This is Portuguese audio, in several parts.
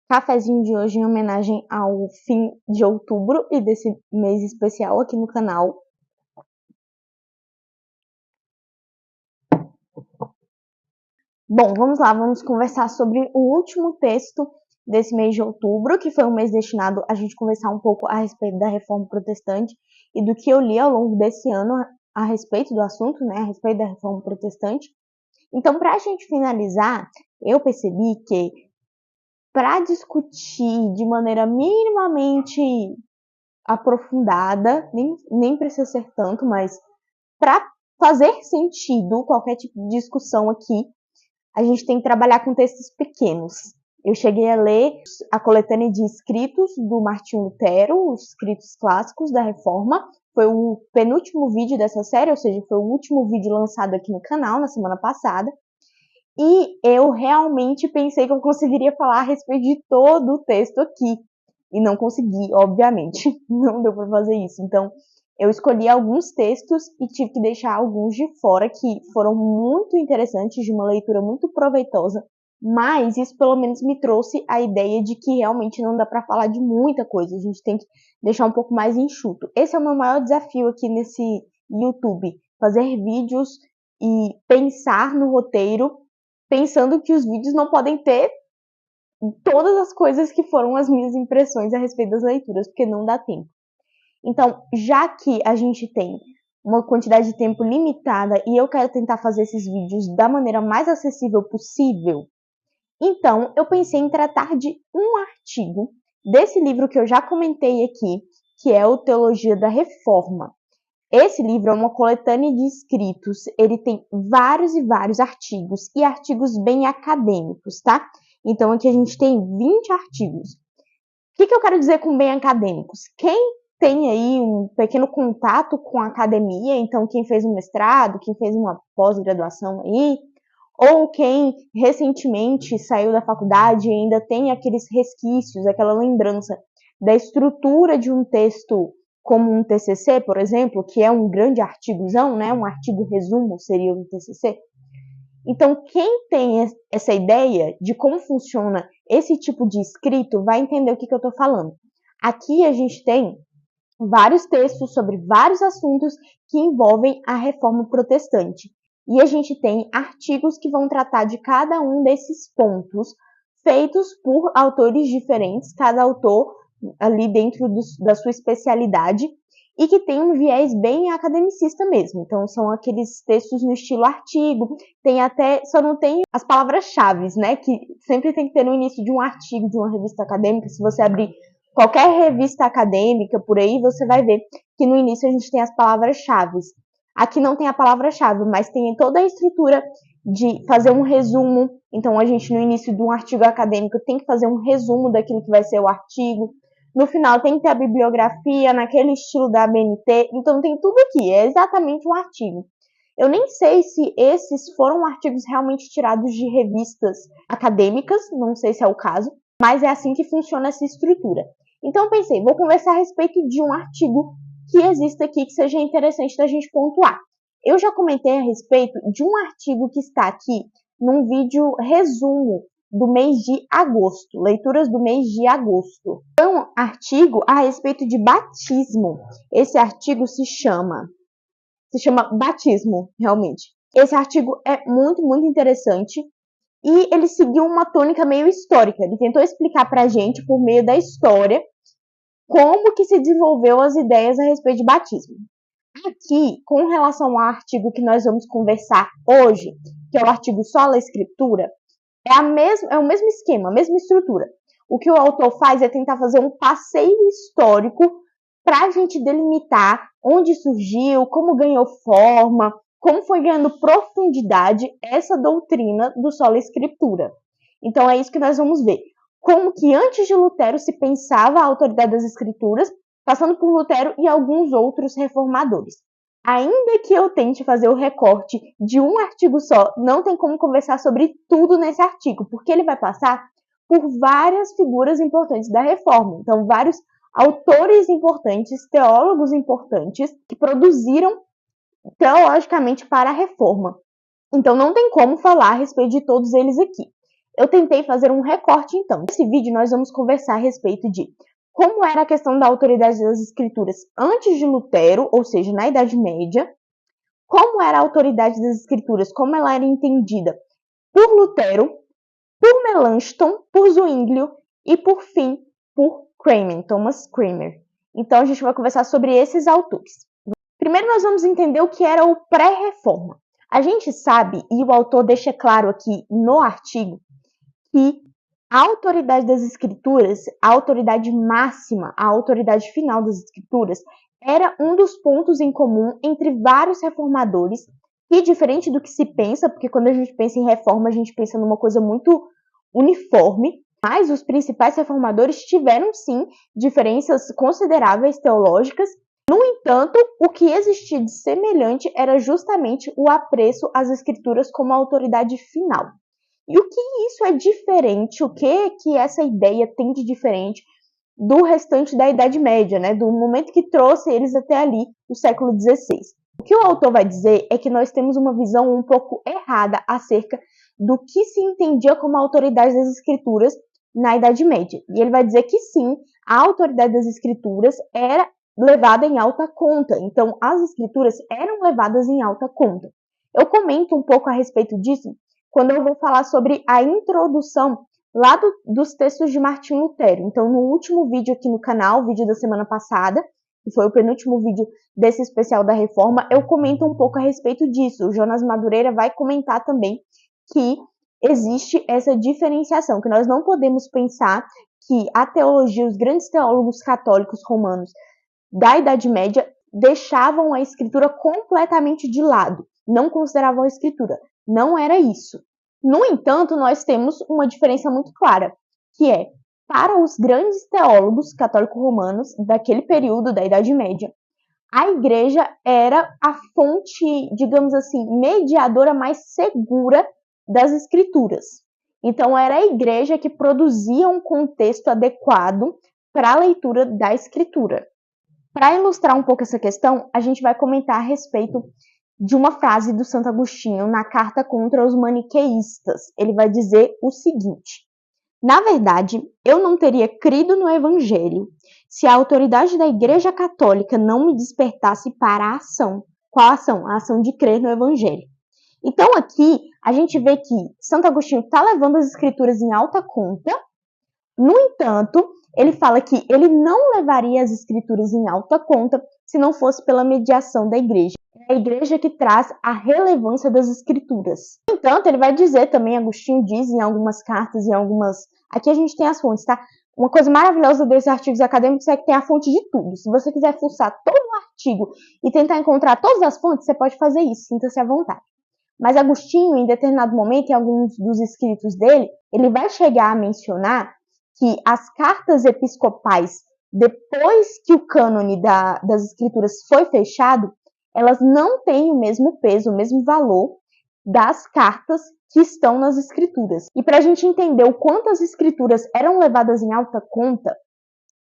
cafezinho de hoje em homenagem ao fim de outubro e desse mês especial aqui no canal. Bom, vamos lá, vamos conversar sobre o último texto desse mês de outubro, que foi um mês destinado a gente conversar um pouco a respeito da Reforma Protestante e do que eu li ao longo desse ano a respeito do assunto, né, a respeito da Reforma Protestante. Então, para a gente finalizar, eu percebi que para discutir de maneira minimamente aprofundada, nem precisa ser tanto, mas para fazer sentido qualquer tipo de discussão aqui, a gente tem que trabalhar com textos pequenos. Eu cheguei a ler a coletânea de escritos do Martinho Lutero, os escritos clássicos da Reforma. Foi o penúltimo vídeo dessa série, ou seja, foi o último vídeo lançado aqui no canal na semana passada. E eu realmente pensei que eu conseguiria falar a respeito de todo o texto aqui. E não consegui, obviamente. Não deu para fazer isso. Então, eu escolhi alguns textos e tive que deixar alguns de fora que foram muito interessantes, de uma leitura muito proveitosa. Mas isso pelo menos me trouxe a ideia de que realmente não dá para falar de muita coisa. A gente tem que deixar um pouco mais enxuto. Esse é o meu maior desafio aqui nesse YouTube. Fazer vídeos e pensar no roteiro pensando que os vídeos não podem ter todas as coisas que foram as minhas impressões a respeito das leituras, porque não dá tempo. Então, já que a gente tem uma quantidade de tempo limitada e eu quero tentar fazer esses vídeos da maneira mais acessível possível, então eu pensei em tratar de um artigo desse livro que eu já comentei aqui, que é o Teologia da Reforma. Esse livro é uma coletânea de escritos, ele tem vários e vários artigos, e artigos bem acadêmicos, tá? Então aqui a gente tem 20 artigos. O que eu quero dizer com bem acadêmicos? Quem tem aí um pequeno contato com a academia, então quem fez um mestrado, quem fez uma pós-graduação aí, ou quem recentemente saiu da faculdade e ainda tem aqueles resquícios, aquela lembrança da estrutura de um texto como um TCC, por exemplo, que é um grande artigozão, né? Um artigo resumo seria um TCC. Então, quem tem essa ideia de como funciona esse tipo de escrito vai entender o que eu estou falando. Aqui a gente tem vários textos sobre vários assuntos que envolvem a Reforma Protestante. E a gente tem artigos que vão tratar de cada um desses pontos, feitos por autores diferentes, cada autor ali dentro da sua especialidade, e que tem um viés bem academicista mesmo. Então, são aqueles textos no estilo artigo, tem até, só não tem as palavras-chave, né, que sempre tem que ter no início de um artigo, de uma revista acadêmica. Se você abrir qualquer revista acadêmica por aí, você vai ver que no início a gente tem as palavras-chave. Aqui não tem a palavra-chave, mas tem toda a estrutura de fazer um resumo. Então, a gente, no início de um artigo acadêmico, tem que fazer um resumo daquilo que vai ser o artigo. No final, tem que ter a bibliografia, naquele estilo da ABNT. Então, tem tudo aqui. É exatamente um artigo. Eu nem sei se esses foram artigos realmente tirados de revistas acadêmicas, não sei se é o caso, mas é assim que funciona essa estrutura. Então, eu pensei, vou conversar a respeito de um artigo que existe aqui que seja interessante da gente pontuar. Eu já comentei a respeito de um artigo que está aqui num vídeo resumo do mês de agosto, leituras do mês de agosto. É um artigo a respeito de batismo. Esse artigo se chama Batismo, realmente. Esse artigo é muito, muito interessante e ele seguiu uma tônica meio histórica. Ele tentou explicar pra gente, por meio da história, como que se desenvolveu as ideias a respeito de batismo. Aqui, com relação ao artigo que nós vamos conversar hoje, que é o artigo Sola Escritura, é o mesmo esquema, a mesma estrutura. O que o autor faz é tentar fazer um passeio histórico para a gente delimitar onde surgiu, como ganhou forma, como foi ganhando profundidade essa doutrina do Sola Escritura. Então é isso que nós vamos ver. Como que antes de Lutero se pensava a autoridade das Escrituras, passando por Lutero e alguns outros reformadores. Ainda que eu tente fazer o recorte de um artigo só, não tem como conversar sobre tudo nesse artigo, porque ele vai passar por várias figuras importantes da Reforma. Então, vários autores importantes, teólogos importantes, que produziram teologicamente para a Reforma. Então, não tem como falar a respeito de todos eles aqui. Eu tentei fazer um recorte, então. Nesse vídeo, nós vamos conversar a respeito de como era a questão da autoridade das escrituras antes de Lutero, ou seja, na Idade Média, como era a autoridade das escrituras, como ela era entendida por Lutero, por Melanchthon, por Zwinglio e, por fim, por Cramer, Thomas Cramer. Então, a gente vai conversar sobre esses autores. Primeiro, nós vamos entender o que era o pré-reforma. A gente sabe, e o autor deixa claro aqui no artigo, que a autoridade das escrituras, a autoridade máxima, a autoridade final das escrituras, era um dos pontos em comum entre vários reformadores, e diferente do que se pensa, porque quando a gente pensa em reforma, a gente pensa numa coisa muito uniforme, mas os principais reformadores tiveram, sim, diferenças consideráveis teológicas. No entanto, o que existia de semelhante era justamente o apreço às escrituras como autoridade final. E o que isso é diferente, o que essa ideia tem de diferente do restante da Idade Média, né? Do momento que trouxe eles até ali, o século XVI. O que o autor vai dizer é que nós temos uma visão um pouco errada acerca do que se entendia como a autoridade das escrituras na Idade Média. E ele vai dizer que sim, a autoridade das escrituras era levada em alta conta. Então, as escrituras eram levadas em alta conta. Eu comento um pouco a respeito disso quando eu vou falar sobre a introdução lá dos textos de Martinho Lutero. Então, no último vídeo aqui no canal, vídeo da semana passada, que foi o penúltimo vídeo desse especial da Reforma, eu comento um pouco a respeito disso. O Jonas Madureira vai comentar também que existe essa diferenciação, que nós não podemos pensar que a teologia, os grandes teólogos católicos romanos da Idade Média deixavam a escritura completamente de lado, não consideravam a escritura. Não era isso. No entanto, nós temos uma diferença muito clara, que é, para os grandes teólogos católico-romanos daquele período da Idade Média, a igreja era a fonte, digamos assim, mediadora mais segura das escrituras. Então, era a igreja que produzia um contexto adequado para a leitura da escritura. Para ilustrar um pouco essa questão, a gente vai comentar a respeito de uma frase do Santo Agostinho na carta contra os maniqueístas. Ele vai dizer o seguinte: na verdade, eu não teria crido no Evangelho se a autoridade da Igreja Católica não me despertasse para a ação. Qual ação? A ação de crer no Evangelho. Então aqui a gente vê que Santo Agostinho está levando as escrituras em alta conta. No entanto, ele fala que ele não levaria as escrituras em alta conta se não fosse pela mediação da igreja. É a igreja que traz a relevância das escrituras. No entanto, ele vai dizer também, Agostinho diz em algumas cartas, em algumas... Aqui a gente tem as fontes, tá? Uma coisa maravilhosa desses artigos acadêmicos é que tem a fonte de tudo. Se você quiser fuçar todo o artigo e tentar encontrar todas as fontes, você pode fazer isso, sinta-se à vontade. Mas Agostinho, em determinado momento, em alguns dos escritos dele, ele vai chegar a mencionar que as cartas episcopais, depois que o cânone das escrituras foi fechado, elas não têm o mesmo peso, o mesmo valor das cartas que estão nas escrituras. E para a gente entender o quanto as escrituras eram levadas em alta conta,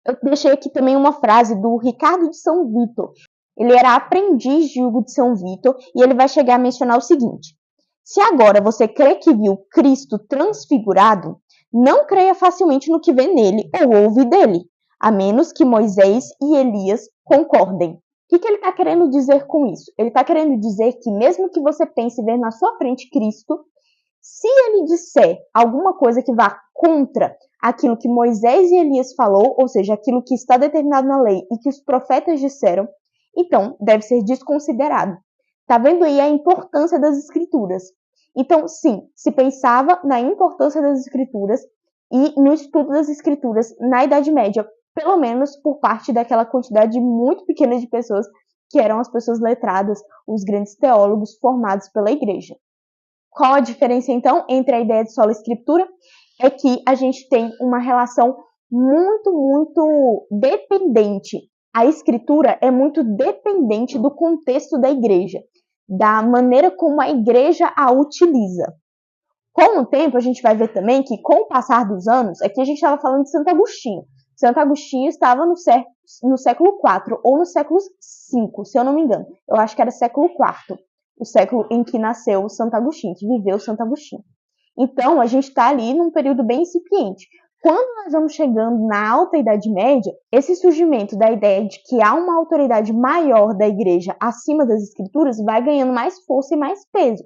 eu deixei aqui também uma frase do Ricardo de São Vitor. Ele era aprendiz de Hugo de São Vitor e ele vai chegar a mencionar o seguinte: se agora você crê que viu Cristo transfigurado, não creia facilmente no que vê nele ou ouve dele, a menos que Moisés e Elias concordem. O que ele está querendo dizer com isso? Ele está querendo dizer que mesmo que você pense ver na sua frente Cristo, se ele disser alguma coisa que vá contra aquilo que Moisés e Elias falou, ou seja, aquilo que está determinado na lei e que os profetas disseram, então deve ser desconsiderado. Está vendo aí a importância das escrituras? Então, sim, se pensava na importância das escrituras e no estudo das escrituras na Idade Média, pelo menos por parte daquela quantidade muito pequena de pessoas que eram as pessoas letradas, os grandes teólogos formados pela igreja. Qual a diferença, então, entre a ideia de sola escritura? É que a gente tem uma relação muito dependente. A escritura é muito dependente do contexto da igreja, da maneira como a igreja a utiliza. Com o tempo, a gente vai ver também que, com o passar dos anos, aqui a gente estava falando de Santo Agostinho. Santo Agostinho estava no século IV ou no século V, se eu não me engano. Eu acho que era século IV, o século em que nasceu Santo Agostinho, que viveu Santo Agostinho. Então, a gente está ali num período bem incipiente. Quando nós vamos chegando na Alta Idade Média, esse surgimento da ideia de que há uma autoridade maior da igreja acima das escrituras vai ganhando mais força e mais peso.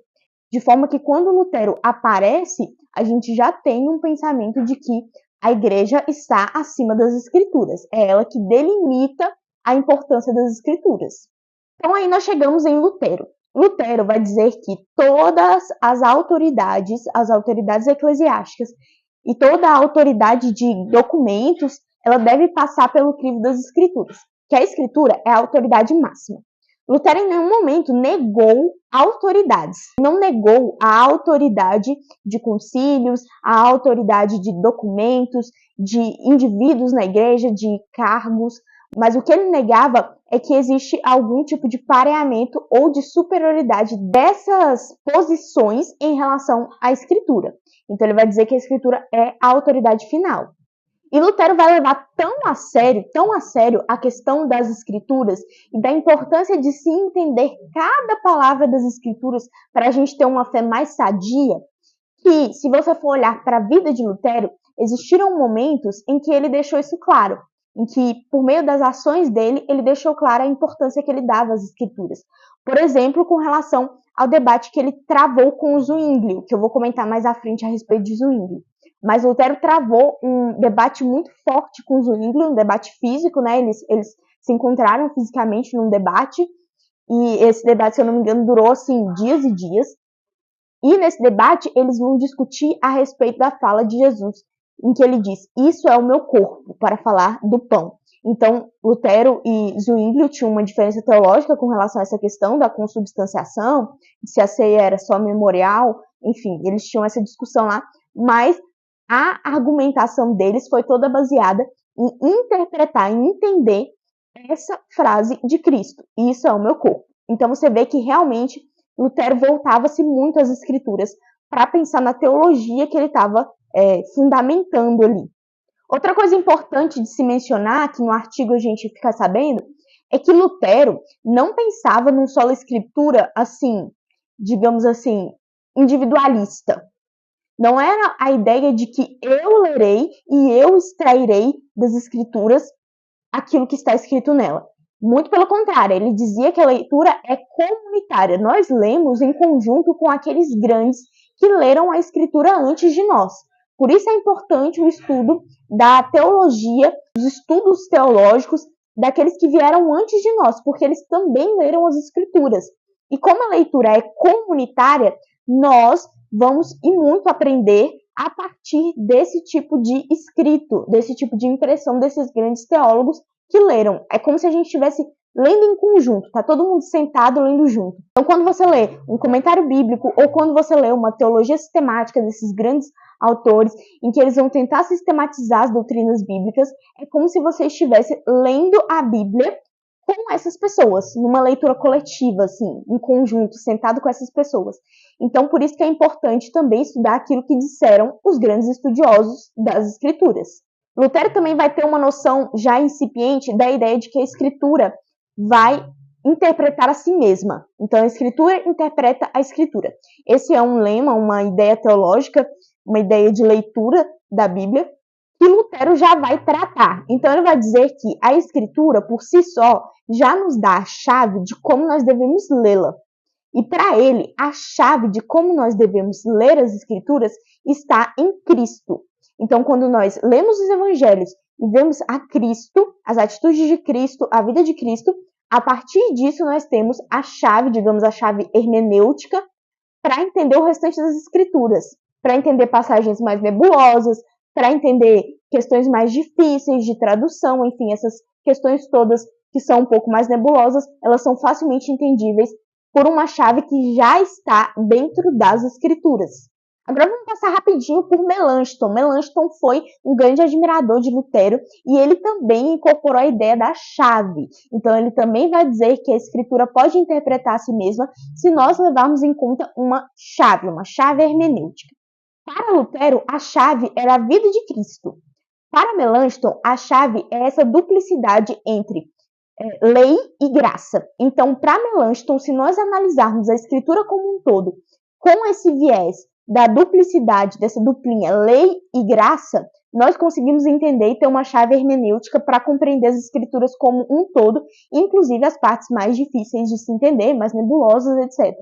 De forma que quando Lutero aparece, a gente já tem um pensamento de que a igreja está acima das escrituras. É ela que delimita a importância das escrituras. Então aí nós chegamos em Lutero. Lutero vai dizer que todas as autoridades eclesiásticas e toda a autoridade de documentos, ela deve passar pelo crivo das escrituras, que a escritura é a autoridade máxima. Lutero em nenhum momento negou autoridades, não negou a autoridade de concílios, a autoridade de documentos, de indivíduos na igreja, de cargos, mas o que ele negava é que existe algum tipo de pareamento ou de superioridade dessas posições em relação à escritura. Então ele vai dizer que a escritura é a autoridade final. E Lutero vai levar tão a sério a questão das escrituras e da importância de se entender cada palavra das escrituras para a gente ter uma fé mais sadia, que se você for olhar para a vida de Lutero, existiram momentos em que ele deixou isso claro, em que por meio das ações dele, ele deixou clara a importância que ele dava às escrituras. Por exemplo, com relação ao debate que ele travou com o Zwinglio, que eu vou comentar mais à frente a respeito de Zwinglio. Mas Lutero travou um debate muito forte com Zwinglio, um debate físico, né? Eles se encontraram fisicamente num debate, e esse debate, se eu não me engano, durou assim dias e dias. E nesse debate eles vão discutir a respeito da fala de Jesus, em que ele diz: "Isso é o meu corpo", para falar do pão. Então, Lutero e Zwinglio tinham uma diferença teológica com relação a essa questão da consubstanciação, se a ceia era só memorial, enfim, eles tinham essa discussão lá, mas a argumentação deles foi toda baseada em interpretar, em entender essa frase de Cristo: "Isso é o meu corpo". Então você vê que realmente Lutero voltava-se muito às escrituras para pensar na teologia que ele estava fundamentando ali. Outra coisa importante de se mencionar, que no artigo a gente fica sabendo, é que Lutero não pensava num sola escritura assim, digamos assim, individualista. Não era a ideia de que eu lerei e eu extrairei das escrituras aquilo que está escrito nela. Muito pelo contrário, ele dizia que a leitura é comunitária. Nós lemos em conjunto com aqueles grandes que leram a escritura antes de nós. Por isso é importante o estudo da teologia, os estudos teológicos daqueles que vieram antes de nós, porque eles também leram as escrituras. E como a leitura é comunitária, nós vamos e muito aprender a partir desse tipo de escrito, desse tipo de impressão desses grandes teólogos que leram. É como se a gente estivesse lendo em conjunto, tá todo mundo sentado lendo junto. Então, quando você lê um comentário bíblico ou quando você lê uma teologia sistemática desses grandes autores, em que eles vão tentar sistematizar as doutrinas bíblicas, é como se você estivesse lendo a Bíblia com essas pessoas, numa leitura coletiva, assim, em conjunto, sentado com essas pessoas. Então, por isso que é importante também estudar aquilo que disseram os grandes estudiosos das Escrituras. Lutero também vai ter uma noção já incipiente da ideia de que a Escritura vai interpretar a si mesma. Então, a Escritura interpreta a Escritura. Esse é um lema, uma ideia teológica, uma ideia de leitura da Bíblia, que Lutero já vai tratar. Então, ele vai dizer que a Escritura, por si só, já nos dá a chave de como nós devemos lê-la. E para ele, a chave de como nós devemos ler as Escrituras está em Cristo. Então, quando nós lemos os Evangelhos e vemos a Cristo, as atitudes de Cristo, a vida de Cristo, a partir disso nós temos a chave, digamos, a chave hermenêutica, para entender o restante das Escrituras, para entender passagens mais nebulosas, para entender questões mais difíceis de tradução, enfim, essas questões todas que são um pouco mais nebulosas, elas são facilmente entendíveis por uma chave que já está dentro das Escrituras. Agora vamos passar rapidinho por Melanchthon. Melanchthon foi um grande admirador de Lutero e ele também incorporou a ideia da chave. Então ele também vai dizer que a Escritura pode interpretar a si mesma se nós levarmos em conta uma chave hermenêutica. Para Lutero, a chave era a vida de Cristo. Para Melanchthon, a chave é essa duplicidade entre lei e graça. Então, para Melanchthon, se nós analisarmos a Escritura como um todo, com esse viés da duplicidade, dessa duplinha lei e graça, nós conseguimos entender e ter uma chave hermenêutica para compreender as escrituras como um todo, inclusive as partes mais difíceis de se entender, mais nebulosas, etc.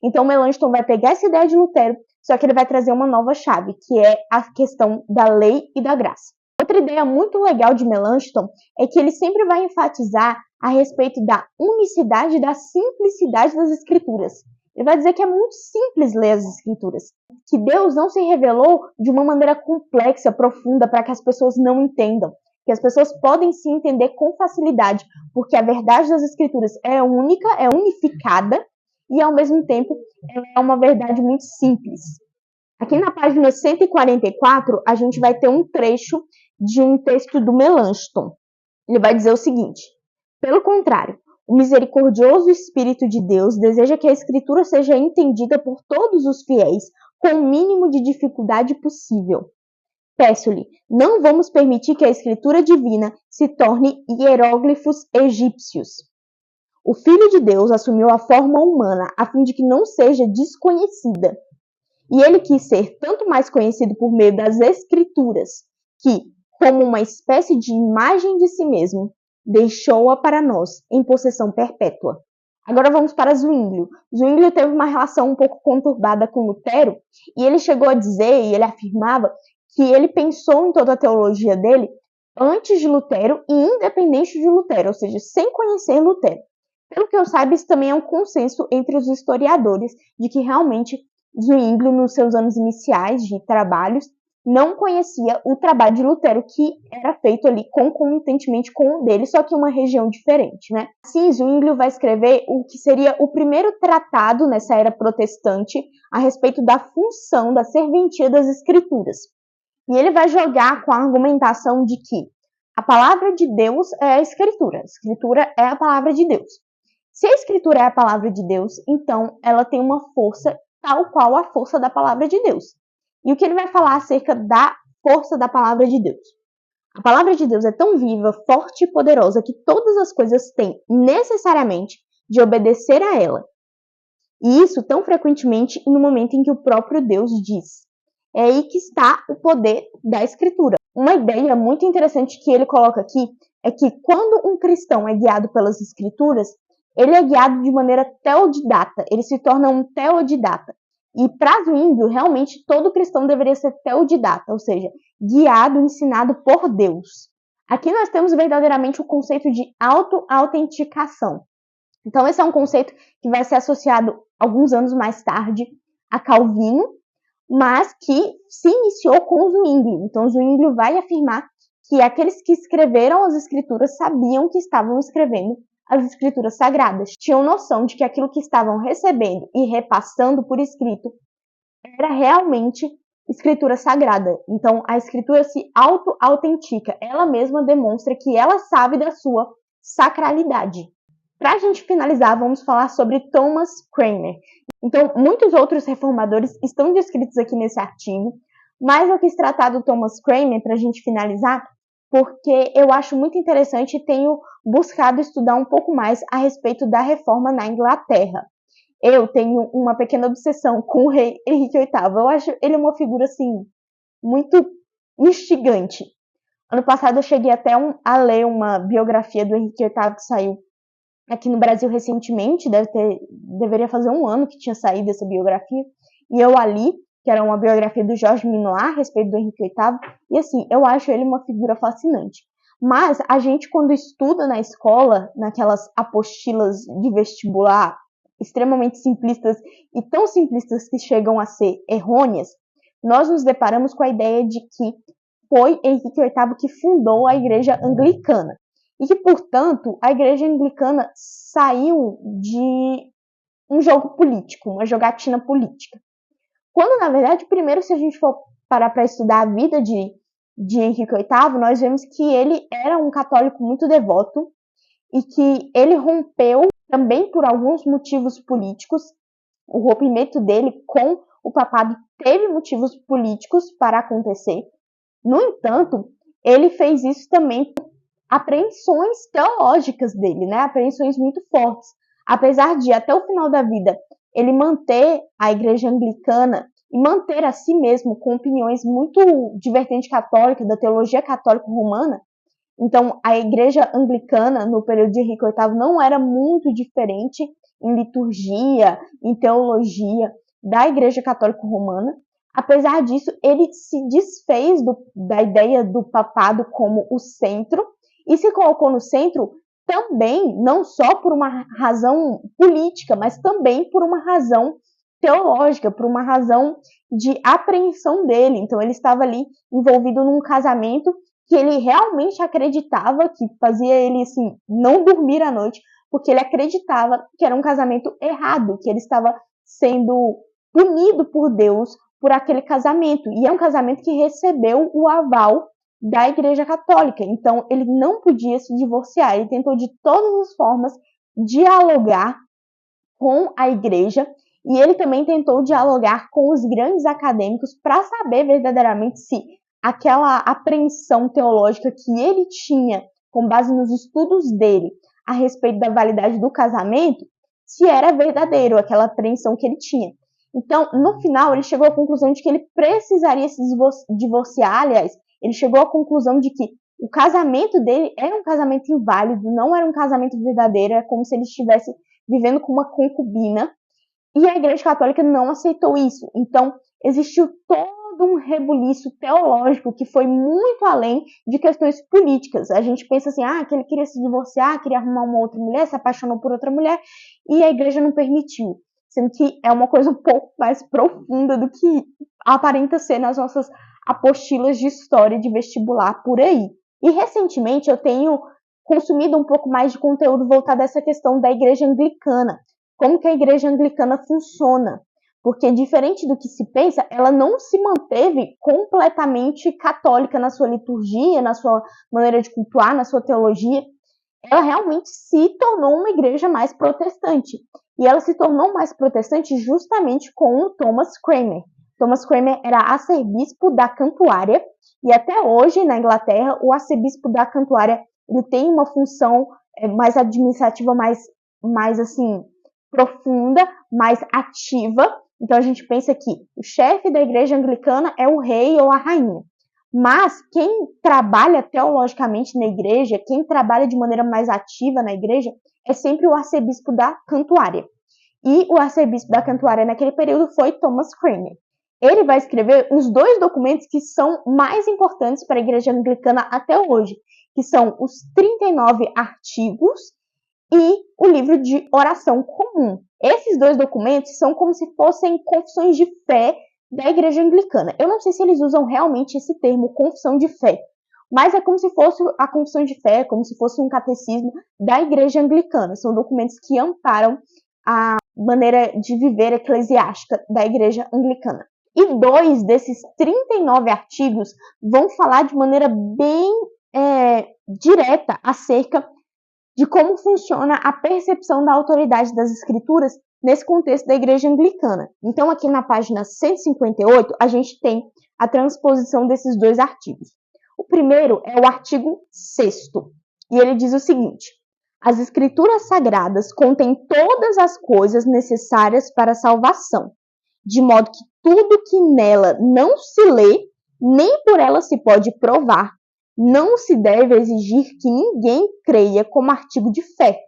Então, Melanchthon vai pegar essa ideia de Lutero, só que ele vai trazer uma nova chave, que é a questão da lei e da graça. Outra ideia muito legal de Melanchthon é que ele sempre vai enfatizar a respeito da unicidade e da simplicidade das escrituras. Ele vai dizer que é muito simples ler as escrituras, que Deus não se revelou de uma maneira complexa, profunda, para que as pessoas não entendam, que as pessoas podem se entender com facilidade, porque a verdade das escrituras é única, é unificada, e ao mesmo tempo ela é uma verdade muito simples. Aqui na página 144, a gente vai ter um trecho de um texto do Melanchthon. Ele vai dizer o seguinte: pelo contrário, o misericordioso Espírito de Deus deseja que a Escritura seja entendida por todos os fiéis com o mínimo de dificuldade possível. Peço-lhe, não vamos permitir que a Escritura divina se torne hieróglifos egípcios. O Filho de Deus assumiu a forma humana a fim de que não seja desconhecida. E ele quis ser tanto mais conhecido por meio das Escrituras, que, como uma espécie de imagem de si mesmo, deixou-a para nós em possessão perpétua. Agora vamos para Zwinglio. Zwinglio teve uma relação um pouco conturbada com Lutero, e ele chegou a dizer, e ele afirmava, que ele pensou em toda a teologia dele antes de Lutero e independente de Lutero, ou seja, sem conhecer Lutero. Pelo que eu saiba, isso também é um consenso entre os historiadores de que realmente Zwinglio, nos seus anos iniciais de trabalhos, não conhecia o trabalho de Lutero, que era feito ali concomitantemente com o dele, só que em uma região diferente, né? Assim, Zwinglio vai escrever o que seria o primeiro tratado nessa era protestante a respeito da função da serventia das escrituras. E ele vai jogar com a argumentação de que a palavra de Deus é a escritura é a palavra de Deus. Se a escritura é a palavra de Deus, então ela tem uma força tal qual a força da palavra de Deus. E o que ele vai falar acerca da força da palavra de Deus? A palavra de Deus é tão viva, forte e poderosa que todas as coisas têm necessariamente de obedecer a ela. E isso tão frequentemente no momento em que o próprio Deus diz. É aí que está o poder da escritura. Uma ideia muito interessante que ele coloca aqui é que quando um cristão é guiado pelas escrituras, ele é guiado de maneira teodidata, ele se torna um teodidata. E para Zwinglio, realmente, todo cristão deveria ser teodidata, ou seja, guiado, ensinado por Deus. Aqui nós temos verdadeiramente o conceito de auto-autenticação. Então, esse é um conceito que vai ser associado alguns anos mais tarde a Calvino, mas que se iniciou com Zwinglio. Então, Zwinglio vai afirmar que aqueles que escreveram as escrituras sabiam que estavam escrevendo as escrituras sagradas, tinham noção de que aquilo que estavam recebendo e repassando por escrito era realmente escritura sagrada. Então, a escritura se auto-autentica, ela mesma demonstra que ela sabe da sua sacralidade. Para a gente finalizar, vamos falar sobre Thomas Cranmer. Então, muitos outros reformadores estão descritos aqui nesse artigo, mas eu quis tratar do Thomas Cranmer para a gente finalizar, porque eu acho muito interessante e tenho buscado estudar um pouco mais a respeito da reforma na Inglaterra. Eu tenho uma pequena obsessão com o rei Henrique VIII. Eu acho ele uma figura, assim, muito instigante. Ano passado eu cheguei até a ler uma biografia do Henrique VIII que saiu aqui no Brasil recentemente, deveria fazer um ano que tinha saído essa biografia, e eu a li, que era uma biografia do Jorge Minoir a respeito do Henrique VIII, e assim, eu acho ele uma figura fascinante. Mas a gente, quando estuda na escola, naquelas apostilas de vestibular extremamente simplistas, e tão simplistas que chegam a ser errôneas, nós nos deparamos com a ideia de que foi Henrique VIII que fundou a Igreja Anglicana. E que, portanto, a Igreja Anglicana saiu de um jogo político, uma jogatina política. Quando, na verdade, primeiro, se a gente for parar para estudar a vida de Henrique VIII, nós vemos que ele era um católico muito devoto e que ele rompeu também por alguns motivos políticos. O rompimento dele com o papado teve motivos políticos para acontecer. No entanto, ele fez isso também por apreensões teológicas dele, né? Apreensões muito fortes. Apesar de, até o final da vida, ele manter a Igreja Anglicana e manter a si mesmo com opiniões muito de vertente católica, da teologia católica romana. Então, a igreja anglicana, no período de Henrique VIII, não era muito diferente em liturgia, em teologia, da igreja católica romana. Apesar disso, ele se desfez da ideia do papado como o centro e se colocou no centro também, não só por uma razão política, mas também por uma razão teológica, por uma razão de apreensão dele. Então, ele estava ali envolvido num casamento que ele realmente acreditava, que fazia ele assim, não dormir à noite, porque ele acreditava que era um casamento errado, que ele estava sendo punido por Deus por aquele casamento. E é um casamento que recebeu o aval da Igreja Católica. Então, ele não podia se divorciar. Ele tentou de todas as formas dialogar com a Igreja e ele também tentou dialogar com os grandes acadêmicos para saber verdadeiramente se aquela apreensão teológica que ele tinha com base nos estudos dele a respeito da validade do casamento, se era verdadeiro aquela apreensão que ele tinha. Então, no final, ele chegou à conclusão de que ele precisaria se divorciar. Aliás, ele chegou à conclusão de que o casamento dele era um casamento inválido, não era um casamento verdadeiro, é como se ele estivesse vivendo com uma concubina, e a Igreja Católica não aceitou isso. Então, existiu todo um rebuliço teológico que foi muito além de questões políticas. A gente pensa assim, que ele queria se divorciar, queria arrumar uma outra mulher, se apaixonou por outra mulher, e a Igreja não permitiu. Sendo que é uma coisa um pouco mais profunda do que aparenta ser nas nossas apostilas de história de vestibular por aí. E recentemente eu tenho consumido um pouco mais de conteúdo voltado a essa questão da Igreja Anglicana. Como que a Igreja Anglicana funciona? Porque, diferente do que se pensa, ela não se manteve completamente católica na sua liturgia, na sua maneira de cultuar, na sua teologia. Ela realmente se tornou uma igreja mais protestante. E ela se tornou mais protestante justamente com o Thomas Cranmer. Thomas Cranmer era arcebispo da Cantuária, e até hoje, na Inglaterra, o arcebispo da Cantuária ele tem uma função mais administrativa, mais assim, profunda, mais ativa. Então, a gente pensa que o chefe da igreja anglicana é o rei ou a rainha. Mas quem trabalha teologicamente na igreja, quem trabalha de maneira mais ativa na igreja, é sempre o arcebispo da Cantuária. E o arcebispo da Cantuária naquele período foi Thomas Cranmer. Ele vai escrever os 2 documentos que são mais importantes para a igreja anglicana até hoje, que são os 39 artigos e o livro de oração comum. Esses 2 documentos são como se fossem confissões de fé da igreja anglicana. Eu não sei se eles usam realmente esse termo, confissão de fé, mas é como se fosse a confissão de fé, como se fosse um catecismo da igreja anglicana. São documentos que amparam a maneira de viver eclesiástica da igreja anglicana. E 2 desses 39 artigos vão falar de maneira bem direta acerca de como funciona a percepção da autoridade das escrituras nesse contexto da igreja anglicana. Então, aqui na página 158, a gente tem a transposição desses 2 artigos. O primeiro é o artigo 6º, e ele diz o seguinte: as escrituras sagradas contêm todas as coisas necessárias para a salvação, de modo que tudo que nela não se lê, nem por ela se pode provar, não se deve exigir que ninguém creia como artigo de fé,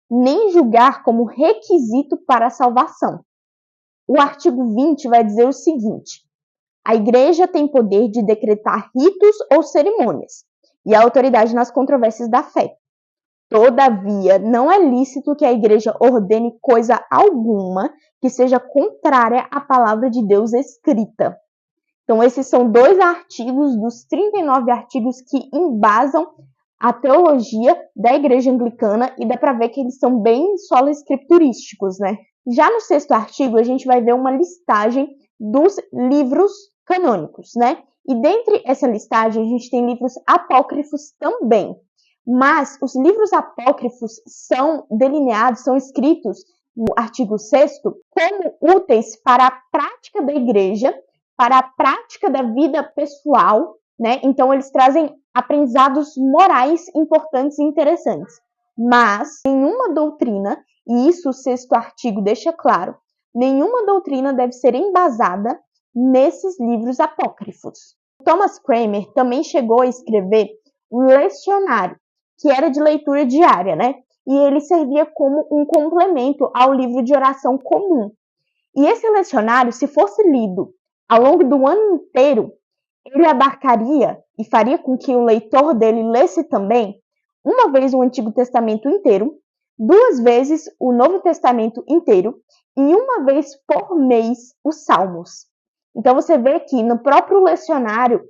nem julgar como requisito para a salvação. O artigo 20 vai dizer o seguinte: a igreja tem poder de decretar ritos ou cerimônias e a autoridade nas controvérsias da fé. Todavia, não é lícito que a igreja ordene coisa alguma que seja contrária à palavra de Deus escrita. Então, esses são 2 artigos dos 39 artigos que embasam a teologia da igreja anglicana, e dá para ver que eles são bem solo escriturísticos, né? Já no 6º artigo, a gente vai ver uma listagem dos livros canônicos, né? E dentre essa listagem, a gente tem livros apócrifos também. Mas os livros apócrifos são delineados, são escritos no artigo 6º como úteis para a prática da igreja, para a prática da vida pessoal, né? Então, eles trazem aprendizados morais importantes e interessantes. Mas nenhuma doutrina, e isso o 6º artigo deixa claro, nenhuma doutrina deve ser embasada nesses livros apócrifos. Thomas Cranmer também chegou a escrever um lecionário, que era de leitura diária, né? E ele servia como um complemento ao livro de oração comum. E esse lecionário, se fosse lido ao longo do ano inteiro, ele abarcaria e faria com que o leitor dele lesse também uma vez o Antigo Testamento inteiro, 2 vezes o Novo Testamento inteiro e uma vez por mês os Salmos. Então você vê que no próprio lecionário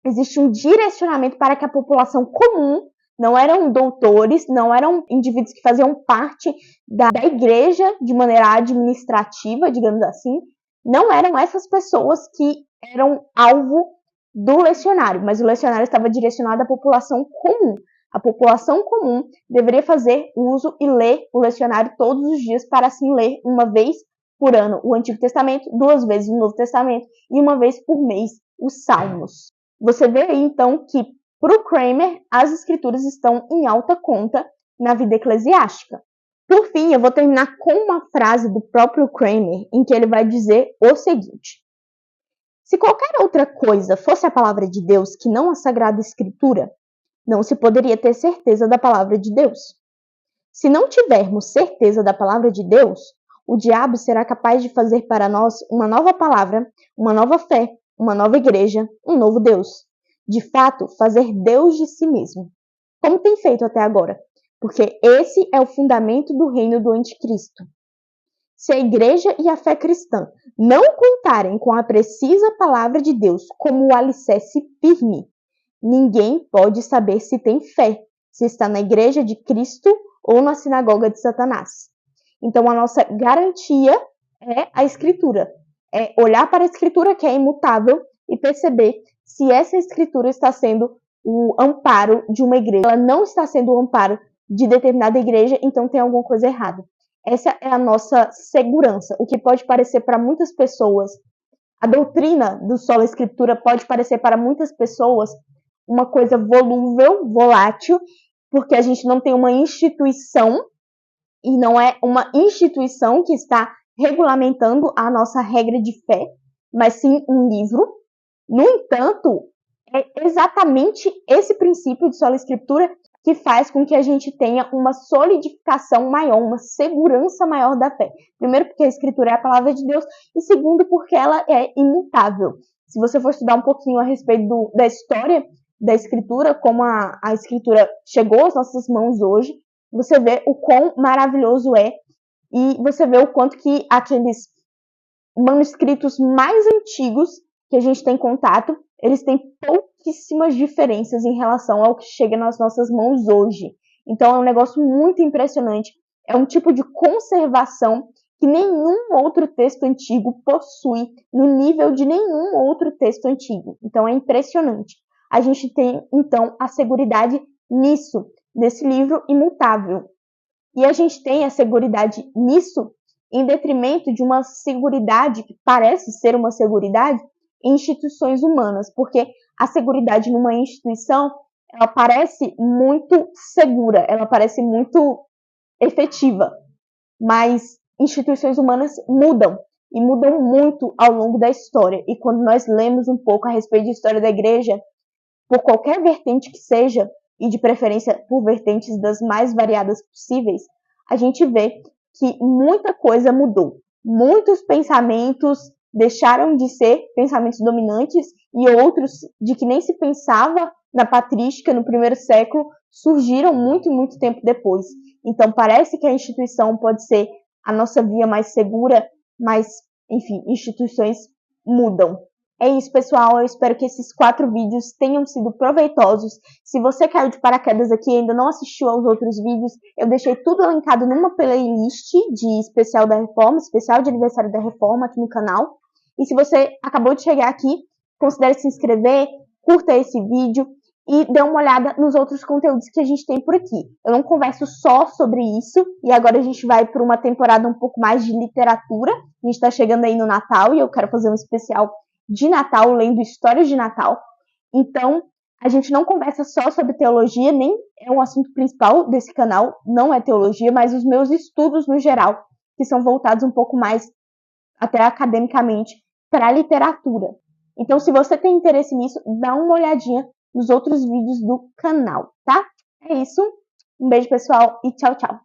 existe um direcionamento para que a população comum, não eram doutores, não eram indivíduos que faziam parte da igreja de maneira administrativa, digamos assim, não eram essas pessoas que eram alvo do lecionário, mas o lecionário estava direcionado à população comum. A população comum deveria fazer uso e ler o lecionário todos os dias para assim ler uma vez por ano o Antigo Testamento, 2 vezes o Novo Testamento e uma vez por mês os Salmos. Você vê aí, então, que para o Cranmer as escrituras estão em alta conta na vida eclesiástica. Por fim, eu vou terminar com uma frase do próprio Cranmer, em que ele vai dizer o seguinte: se qualquer outra coisa fosse a palavra de Deus que não a Sagrada Escritura, não se poderia ter certeza da palavra de Deus. Se não tivermos certeza da palavra de Deus, o diabo será capaz de fazer para nós uma nova palavra, uma nova fé, uma nova igreja, um novo Deus. De fato, fazer Deus de si mesmo, como tem feito até agora, porque esse é o fundamento do reino do anticristo. Se a igreja e a fé cristã não contarem com a precisa palavra de Deus como o alicerce firme, ninguém pode saber se tem fé, se está na igreja de Cristo ou na sinagoga de Satanás. Então, a nossa garantia é a Escritura. É olhar para a Escritura, que é imutável, e perceber se essa Escritura está sendo o amparo de uma igreja. Ela não está sendo o amparo de determinada igreja, então tem alguma coisa errada. Essa é a nossa segurança. O que pode parecer para muitas pessoas, a doutrina do Sola Escritura pode parecer para muitas pessoas uma coisa volúvel, volátil, porque a gente não tem uma instituição, e não é uma instituição que está regulamentando a nossa regra de fé, mas sim um livro. No entanto, é exatamente esse princípio de sola escritura que faz com que a gente tenha uma solidificação maior, uma segurança maior da fé. Primeiro, porque a escritura é a palavra de Deus, e segundo, porque ela é imutável. Se você for estudar um pouquinho a respeito da história da escritura, como a escritura chegou às nossas mãos hoje, você vê o quão maravilhoso é, e você vê o quanto que aqueles manuscritos mais antigos que a gente tem contato, eles têm pouquíssimas diferenças em relação ao que chega nas nossas mãos hoje. Então é um negócio muito impressionante. É um tipo de conservação que nenhum outro texto antigo possui no nível de nenhum outro texto antigo. Então é impressionante. A gente tem, então, a seguridade nisso, nesse livro imutável. E a gente tem a seguridade nisso em detrimento de uma seguridade que parece ser uma seguridade em instituições humanas, porque a seguridade numa instituição, ela parece muito segura, ela parece muito efetiva, mas instituições humanas mudam, e mudam muito ao longo da história, e quando nós lemos um pouco a respeito da história da igreja, por qualquer vertente que seja, e de preferência por vertentes das mais variadas possíveis, a gente vê que muita coisa mudou. Muitos pensamentos deixaram de ser pensamentos dominantes e outros de que nem se pensava na patrística no primeiro século surgiram muito tempo depois. Então parece que a instituição pode ser a nossa via mais segura, mas, enfim, instituições mudam. É isso, pessoal. Eu espero que esses 4 vídeos tenham sido proveitosos. Se você caiu de paraquedas aqui e ainda não assistiu aos outros vídeos, eu deixei tudo linkado numa playlist de especial da Reforma, especial de aniversário da Reforma aqui no canal. E se você acabou de chegar aqui, considere se inscrever, curta esse vídeo e dê uma olhada nos outros conteúdos que a gente tem por aqui. Eu não converso só sobre isso, e agora a gente vai para uma temporada um pouco mais de literatura. A gente está chegando aí no Natal e eu quero fazer um especial de Natal, lendo histórias de Natal. Então, a gente não conversa só sobre teologia, nem é um assunto principal desse canal, não é teologia, mas os meus estudos no geral, que são voltados um pouco mais até academicamente para literatura. Então, se você tem interesse nisso, dá uma olhadinha nos outros vídeos do canal, tá? É isso. Um beijo, pessoal, e tchau, tchau.